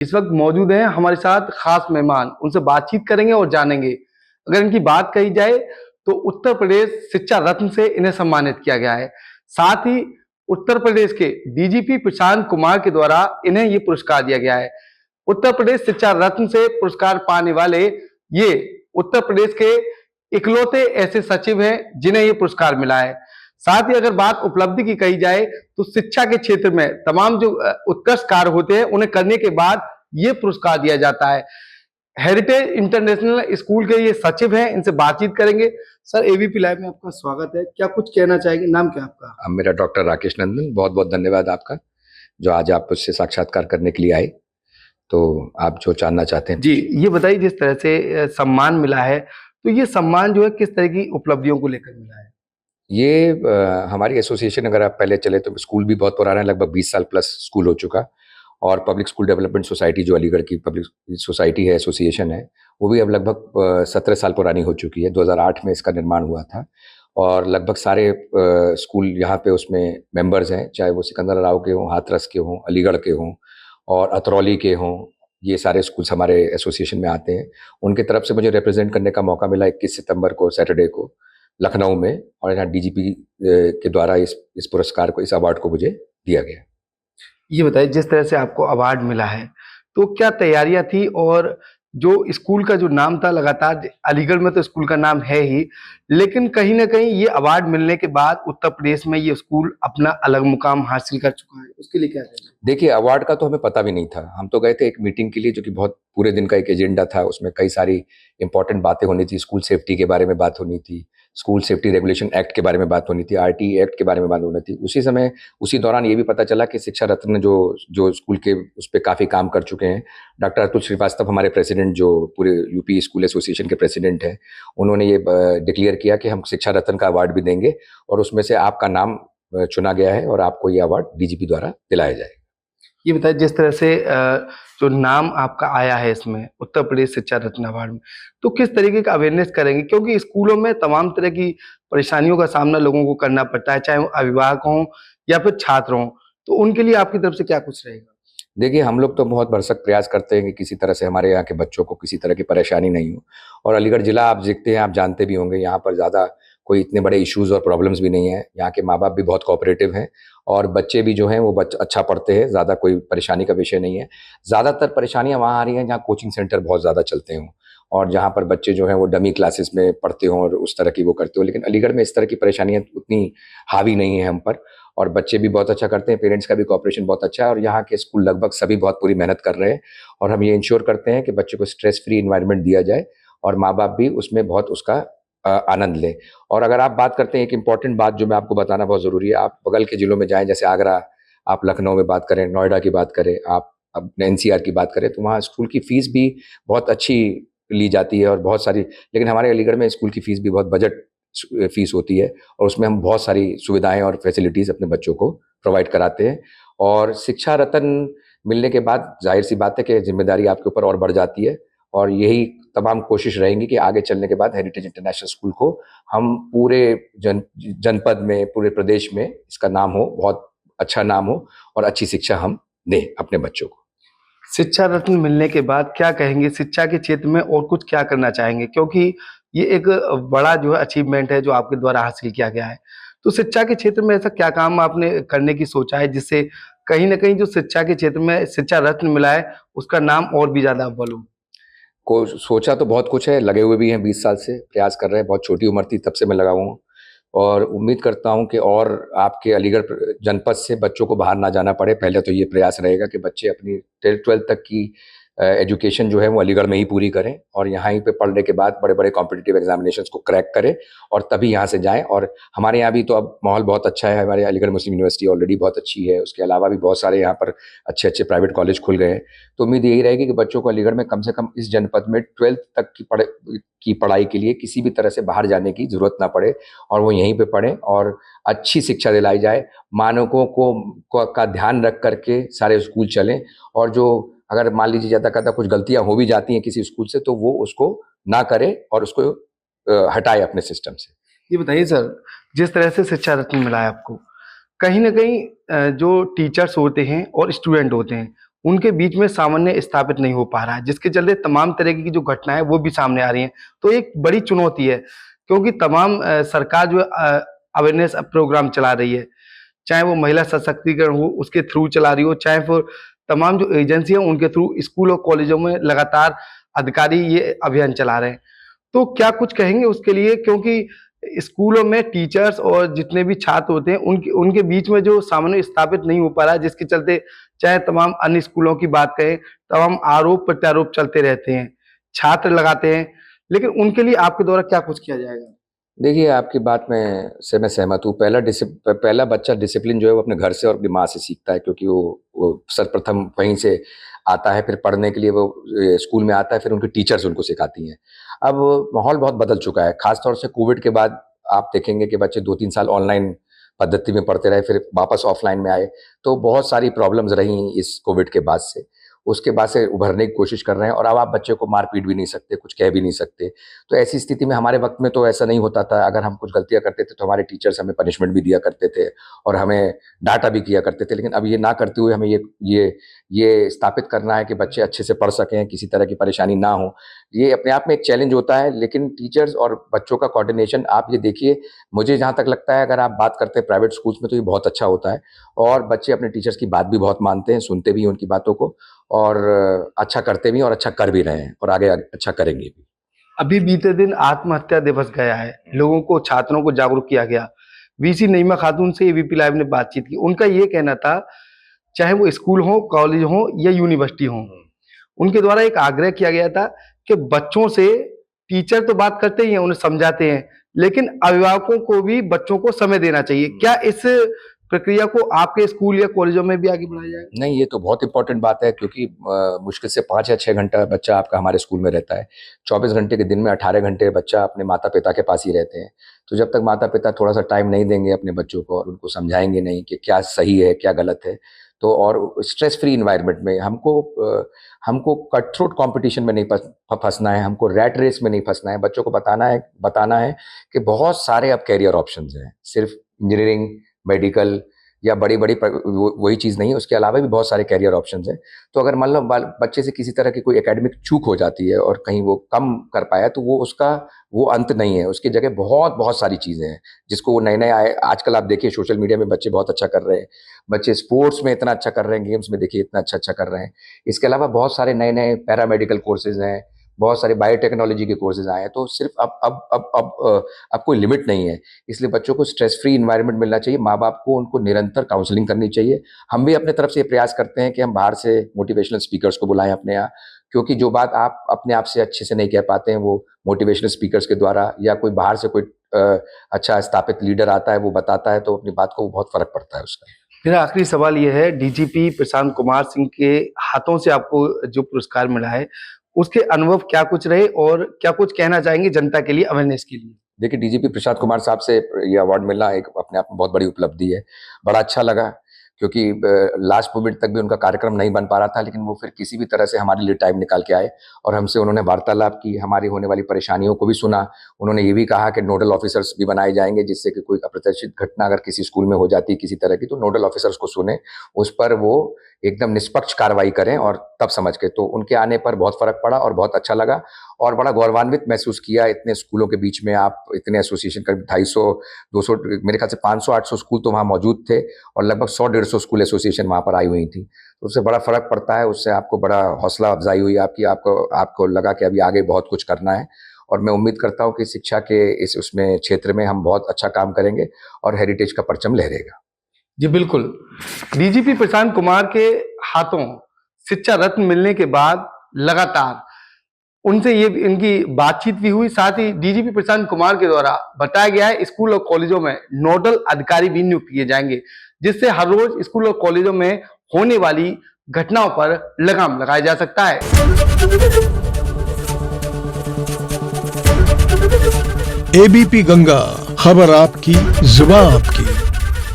इस वक्त मौजूद हैं हमारे साथ खास मेहमान, उनसे बातचीत करेंगे और जानेंगे। अगर इनकी बात कही जाए तो उत्तर प्रदेश शिक्षा रत्न से इन्हें सम्मानित किया गया है। साथ ही उत्तर प्रदेश के डीजीपी प्रशांत कुमार के द्वारा इन्हें ये पुरस्कार दिया गया है। उत्तर प्रदेश शिक्षा रत्न से पुरस्कार पाने वाले ये उत्तर प्रदेश के इकलौते ऐसे सचिव हैं जिन्हें ये पुरस्कार मिला है। साथ ही अगर बात उपलब्धि की कही जाए तो शिक्षा के क्षेत्र में तमाम जो उत्कृष्ट कार्य होते हैं उन्हें करने के बाद ये पुरस्कार दिया जाता है। हेरिटेज इंटरनेशनल स्कूल के ये सचिव हैं, इनसे बातचीत करेंगे। सर, एबीपी लाइव में आपका स्वागत है। क्या कुछ कहना चाहेंगे? नाम क्या आपका? मेरा डॉक्टर राकेश नंदन। बहुत बहुत धन्यवाद आपका, जो आज आप मुझसे साक्षात्कार करने के लिए आए। तो आप जो जानना चाहते हैं जी, ये बताइए, जिस तरह से सम्मान मिला है, तो ये सम्मान जो है किस तरह की उपलब्धियों को लेकर मिला है? ये हमारी एसोसिएशन, अगर आप पहले चले तो स्कूल भी बहुत पुराना है, लगभग 20 साल प्लस स्कूल हो चुका। और पब्लिक स्कूल डेवलपमेंट सोसाइटी, जो अलीगढ़ की पब्लिक सोसाइटी है, एसोसिएशन है, वो भी अब लगभग 17 साल पुरानी हो चुकी है। 2008 में इसका निर्माण हुआ था और लगभग सारे स्कूल यहाँ पे उसमें मेंबर्स हैं, चाहे वो सिकंदराबाद के हों, हाथरस के हों, अलीगढ़ के हों और अतरौली के हों। ये सारे स्कूल्स हमारे एसोसिएशन में आते हैं। उनकी तरफ से मुझे रिप्रेजेंट करने का मौका मिला 21 सितंबर को, सैटरडे को, लखनऊ में। और यहाँ डीजीपी के द्वारा इस पुरस्कार को, इस अवार्ड को मुझे दिया गया। ये बताइए, जिस तरह से आपको अवार्ड मिला है, तो क्या तैयारियां थी? और जो स्कूल का जो नाम था, लगातार अलीगढ़ में तो स्कूल का नाम है ही, लेकिन कहीं ना कहीं ये अवार्ड मिलने के बाद उत्तर प्रदेश में ये स्कूल अपना अलग मुकाम हासिल कर चुका है, उसके लिए क्या कहना है? देखिए, अवार्ड का तो हमें पता भी नहीं था। हम तो गए थे एक मीटिंग के लिए, जो कि बहुत पूरे दिन का एक एजेंडा था। उसमें कई सारी इंपॉर्टेंट बातें होनी थी। स्कूल सेफ्टी के बारे में बात होनी थी, स्कूल सेफ्टी रेगुलेशन एक्ट के बारे में बात होनी थी, आरटीई एक्ट के बारे में बात होनी थी। उसी दौरान ये भी पता चला कि शिक्षा रत्न जो जो स्कूल के उस पर काफ़ी काम कर चुके हैं, डॉक्टर अतुल श्रीवास्तव, हमारे प्रेसिडेंट, जो पूरे यूपी स्कूल एसोसिएशन के प्रेसिडेंट हैं, उन्होंने ये डिक्लेयर किया कि हम शिक्षा रत्न का अवार्ड भी देंगे और उसमें से आपका नाम चुना गया है और आपको ये अवार्ड डीजीपी द्वारा दिलाया जाएगा। ये बताइए, जिस तरह से जो नाम आपका आया है इसमें उत्तर प्रदेश शिक्षा रत्न अवार्ड में, तो किस तरीके का अवेयरनेस करेंगे? क्योंकि स्कूलों में तमाम तरह की परेशानियों का सामना लोगों को करना पड़ता है, चाहे वो अभिभावक हों या फिर छात्र हों, तो उनके लिए आपकी तरफ से क्या कुछ रहेगा? देखिए, हम लोग तो बहुत भरसक प्रयास करते हैं कि किसी तरह से हमारे यहाँ के बच्चों को किसी तरह की परेशानी नहीं हो। और अलीगढ़ ज़िला आप देखते हैं, आप जानते भी होंगे, यहाँ पर ज़्यादा कोई इतने बड़े इश्यूज़ और प्रॉब्लम्स भी नहीं हैं। यहाँ के माँ-बाप भी बहुत कोऑपरेटिव हैं और बच्चे भी जो हैं वो अच्छा पढ़ते हैं, ज़्यादा कोई परेशानी का विषय नहीं है। ज़्यादातर परेशानियाँ वहाँ आ रही हैं जहाँ कोचिंग सेंटर बहुत ज़्यादा चलते हों और जहाँ पर बच्चे जो हैं वो डमी क्लासेस में पढ़ते हों और उस तरह की वो करते हों। लेकिन अलीगढ़ में इस तरह की परेशानियाँ उतनी हावी नहीं हैं हम पर और बच्चे भी बहुत अच्छा करते हैं, पेरेंट्स का भी कोऑपरेशन बहुत अच्छा है और यहाँ के स्कूल लगभग सभी बहुत पूरी मेहनत कर रहे हैं। और हम ये इंश्योर करते हैं कि बच्चे को स्ट्रेस फ्री एनवायरनमेंट दिया जाए और माँ-बाप भी उसमें बहुत उसका आनंद लें। और अगर आप बात करते हैं, एक इम्पॉर्टेंट बात जो मैं आपको बताना बहुत ज़रूरी है, आप बगल के ज़िलों में जाएँ, जैसे आगरा, आप लखनऊ में बात करें, नोएडा की बात करें, आप अपने एनसीआर की बात करें, तो वहाँ स्कूल की फ़ीस भी बहुत अच्छी ली जाती है और बहुत सारी। लेकिन हमारे अलीगढ़ में स्कूल की फ़ीस भी बहुत बजट फ़ीस होती है और उसमें हम बहुत सारी सुविधाएँ और फैसिलिटीज़ अपने बच्चों को प्रोवाइड कराते हैं। और शिक्षा रत्न मिलने के बाद ज़ाहिर-सी बात है कि ज़िम्मेदारी आपके ऊपर और बढ़ जाती है और यही तमाम कोशिश रहेंगी कि आगे चलने के बाद हेरिटेज इंटरनेशनल स्कूल को हम पूरे जनपद में, पूरे प्रदेश में इसका नाम हो, बहुत अच्छा नाम हो और अच्छी शिक्षा हम दें अपने बच्चों को। शिक्षा रत्न मिलने के बाद क्या कहेंगे, शिक्षा के क्षेत्र में और कुछ क्या करना चाहेंगे? क्योंकि ये एक बड़ा जो है अचीवमेंट है जो आपके द्वारा हासिल किया गया है। तो शिक्षा के क्षेत्र में ऐसा क्या काम आपने करने की सोचा है जिससे कहीं न कहीं जो शिक्षा के क्षेत्र में शिक्षा रत्न मिला है, उसका नाम और भी ज़्यादा अव्वल हो? को सोचा तो बहुत कुछ है, लगे हुए भी हैं, 20 साल से प्रयास कर रहे हैं। बहुत छोटी उम्र थी तब से मैं लगा हुआ हूँ और उम्मीद करता हूँ कि और आपके अलीगढ़ जनपद से बच्चों को बाहर ना जाना पड़े। पहले तो ये प्रयास रहेगा कि बच्चे अपनी 12th तक की एजुकेशन जो है वो अलीगढ़ में ही पूरी करें और यहाँ ही पे पढ़ने के बाद बड़े-बड़े कॉम्पिटिटिव एग्जामिनेशंस को क्रैक करें और तभी यहाँ से जाएँ। और हमारे यहाँ भी तो अब माहौल बहुत अच्छा है। हमारे अलीगढ़ मुस्लिम यूनिवर्सिटी ऑलरेडी बहुत अच्छी है। उसके अलावा भी बहुत सारे यहाँ पर अच्छे-अच्छे प्राइवेट कॉलेज खुल गए हैं। तो उम्मीद यही रहेगी कि बच्चों को अलीगढ़ में कम से कम इस जनपद में 12th तक की पढ़ाई के लिए किसी भी तरह से बाहर जाने की ज़रूरत ना पड़े और वो यहीं पे पढ़ें और अच्छी शिक्षा दिलाई जाए। मानकों का ध्यान रख कर के सारे स्कूल चलें और जो अगर मान लीजिए ज़्यादा कुछ गलतियाँ हो भी जाती हैं किसी स्कूल से, तो वो उसको ना करे और उसको हटाए अपने सिस्टम से। ये बताइए सर, जिस तरह से शिक्षा रत्न मिला है आपको, कहीं न कहीं जो टीचर्स होते हैं और स्टूडेंट होते हैं, उनके बीच में सामंजस्य स्थापित नहीं हो पा रहा है, जिसके चलते तमाम तरह की जो घटनाएं वो भी सामने आ रही हैं। तो एक बड़ी चुनौती है, क्योंकि तमाम सरकार जो अवेयरनेस प्रोग्राम चला रही है, चाहे वो महिला सशक्तिकरण हो उसके थ्रू चला रही हो, चाहे फिर तमाम जो एजेंसी है उनके थ्रू स्कूल और कॉलेजों में लगातार अधिकारी ये अभियान चला रहे हैं। तो क्या कुछ कहेंगे उसके लिए, क्योंकि स्कूलों में टीचर्स और जितने भी छात्र होते हैं उनके उनके बीच में जो सामंजस्य स्थापित नहीं हो पा रहा है, जिसके चलते चाहे तमाम अन्य स्कूलों की बात करें, तमाम आरोप प्रत्यारोप चलते रहते हैं, छात्र लगाते हैं, लेकिन उनके लिए आपके द्वारा क्या कुछ किया जाएगा? देखिए, आपकी बात में से मैं सहमत हूँ। पहला बच्चा डिसिप्लिन जो है वो अपने घर से और अपनी माँ से सीखता है, क्योंकि वो सर्वप्रथम वहीं से आता है, फिर पढ़ने के लिए वो स्कूल में आता है, फिर उनकी टीचर्स उनको सिखाती हैं। अब माहौल बहुत बदल चुका है, ख़ास तौर से कोविड के बाद आप देखेंगे कि बच्चे 2-3 साल ऑनलाइन पद्धति में पढ़ते रहे, फिर वापस ऑफलाइन में आए, तो बहुत सारी प्रॉब्लम्स रहीं इस कोविड के बाद से। उसके बाद से उभरने की कोशिश कर रहे हैं और अब आप बच्चे को मार-पीट भी नहीं सकते, कुछ कह भी नहीं सकते। तो ऐसी स्थिति में हमारे वक़्त में तो ऐसा नहीं होता था, अगर हम कुछ गलतियाँ करते थे तो हमारे टीचर्स हमें पनिशमेंट भी दिया करते थे और हमें डाँटा भी किया करते थे। लेकिन अब ये ना करते हुए हमें ये स्थापित करना है कि बच्चे अच्छे से पढ़ सकें, किसी तरह की परेशानी ना हो। ये अपने आप में एक चैलेंज होता है, लेकिन टीचर्स और बच्चों का कोऑर्डिनेशन आप ये देखिए, मुझे जहाँ तक लगता है अगर आप बात करते हैं प्राइवेट स्कूल्स में तो ये बहुत अच्छा होता है और बच्चे अपने टीचर्स की बात भी बहुत मानते हैं, सुनते भी हैं उनकी बातों को और अच्छा करते भी हैं और अच्छा कर भी रहे हैं और आगे अच्छा करेंगे भी। अभी बीते दिन आत्महत्या दिवस गया है, लोगों को, छात्रों को जागरूक किया गया। वीसी नईमा खातून से एबीपी लाइव ने बातचीत की। उनका ये कहना था, चाहे वो स्कूल हो, कॉलेज हो या यूनिवर्सिटी हो, उनके द्वारा एक आग्रह किया गया था कि बच्चों से टीचर तो बात करते ही हैं, उन्हें समझाते हैं, लेकिन अभिभावकों को भी बच्चों को समय देना चाहिए। क्या इस प्रक्रिया को आपके स्कूल या कॉलेजों में भी आगे बढ़ाया जाएगा? नहीं, ये तो बहुत इम्पोर्टेंट बात है, क्योंकि मुश्किल से 5 या 6 घंटा बच्चा आपका हमारे स्कूल में रहता है। 24 घंटे के दिन में 18 घंटे बच्चा अपने माता-पिता के पास ही रहते हैं। तो जब तक माता-पिता थोड़ा-सा टाइम नहीं देंगे अपने बच्चों को और उनको समझाएँगे नहीं कि क्या सही है, क्या गलत है, तो और स्ट्रेस फ्री एनवायरनमेंट में हमको कट थ्रोट कॉम्पिटिशन में नहीं फँसना है, हमको रैट रेस में नहीं फँसना है। बच्चों को बताना है कि बहुत सारे अब करियर ऑप्शंस हैं। सिर्फ़ इंजीनियरिंग, मेडिकल या बड़ी-बड़ी वही चीज़ नहीं है, उसके अलावा भी बहुत सारे करियर ऑप्शंस हैं। तो अगर मान लो बच्चे से किसी तरह की कोई एकेडमिक चूक हो जाती है और कहीं वो कम कर पाया, तो वो अंत नहीं है, उसकी जगह बहुत सारी चीज़ें हैं, जिसको वो नए-नए आए। आजकल आप देखिए सोशल मीडिया में बच्चे बहुत अच्छा कर रहे हैं, बच्चे स्पोर्ट्स में इतना अच्छा कर रहे हैं, गेम्स में देखिए इतना अच्छा कर रहे हैं। इसके अलावा बहुत सारे नए-नए पैरामेडिकल कोर्सेज़ हैं, बहुत सारे बायोटेक्नोलॉजी के कोर्सेज़ आए हैं, तो सिर्फ़ अब कोई लिमिट नहीं है। इसलिए बच्चों को स्ट्रेस फ्री एनवायरनमेंट मिलना चाहिए, माँ-बाप को उनको निरंतर काउंसलिंग करनी चाहिए। हम भी अपने तरफ से ये प्रयास करते हैं कि हम बाहर से मोटिवेशनल स्पीकर्स को बुलाएँ अपने यहाँ, क्योंकि जो बात आप अपने आप से अच्छे से नहीं कह पाते हैं, वो मोटिवेशनल स्पीकर्स के द्वारा या कोई बाहर से कोई अच्छा स्थापित लीडर आता है, वो बताता है, तो अपनी बात को बहुत फ़र्क पड़ता है उसका। मेरा आखिरी सवाल ये है, डीजीपी प्रशांत कुमार सिंह के हाथों से आपको जो पुरस्कार मिला है, उसके अनुभव क्या कुछ रहे और क्या कुछ कहना चाहेंगे जनता के लिए, अवेयरनेस के लिए? देखिए, डीजीपी प्रशांत कुमार साहब से ये अवार्ड मिलना एक अपने आप में बहुत बड़ी उपलब्धि है। बड़ा अच्छा लगा, क्योंकि लास्ट मोमेंट तक भी उनका कार्यक्रम नहीं बन पा रहा था, लेकिन वो फिर किसी भी तरह से हमारे लिए टाइम निकाल के आए और हमसे उन्होंने वार्तालाप की, हमारी होने वाली परेशानियों को भी सुना। उन्होंने ये भी कहा कि नोडल ऑफिसर्स भी बनाए जाएंगे, जिससे कि कोई अप्रत्याशित घटना अगर किसी स्कूल में हो जाती है किसी तरह की, तो नोडल ऑफिसर्स को सुने, उस पर वो एकदम निष्पक्ष कार्रवाई करें और तब समझ के। तो उनके आने पर बहुत फ़र्क पड़ा और बहुत अच्छा लगा और बड़ा गौरवान्वित महसूस किया। इतने स्कूलों के बीच में आप इतने एसोसिएशन, करीब 250-200, मेरे ख्याल से 500-800 स्कूल तो वहाँ मौजूद थे और लगभग 100-150 स्कूल एसोसिएशन वहाँ पर आई हुई थी। तो उससे बड़ा फ़र्क पड़ता है, उससे आपको बड़ा हौसला अफजाई हुई आपकी, आपको लगा कि अभी आगे बहुत कुछ करना है और मैं उम्मीद करता हूँ कि शिक्षा के उसमें क्षेत्र में हम बहुत अच्छा काम करेंगे और हेरिटेज का परचम लहरेगा। जी बिल्कुल। डीजीपी प्रशांत कुमार के हाथों शिक्षा रत्न मिलने के बाद लगातार उनसे ये इनकी बातचीत भी हुई, साथ ही डीजीपी प्रशांत कुमार के द्वारा बताया गया है स्कूल और कॉलेजों में नोडल अधिकारी भी नियुक्त किए जाएंगे, जिससे हर रोज स्कूल और कॉलेजों में होने वाली घटनाओं पर लगाम लगाया जा सकता है। एबीपी गंगा, खबर आपकी, जुबान आपकी।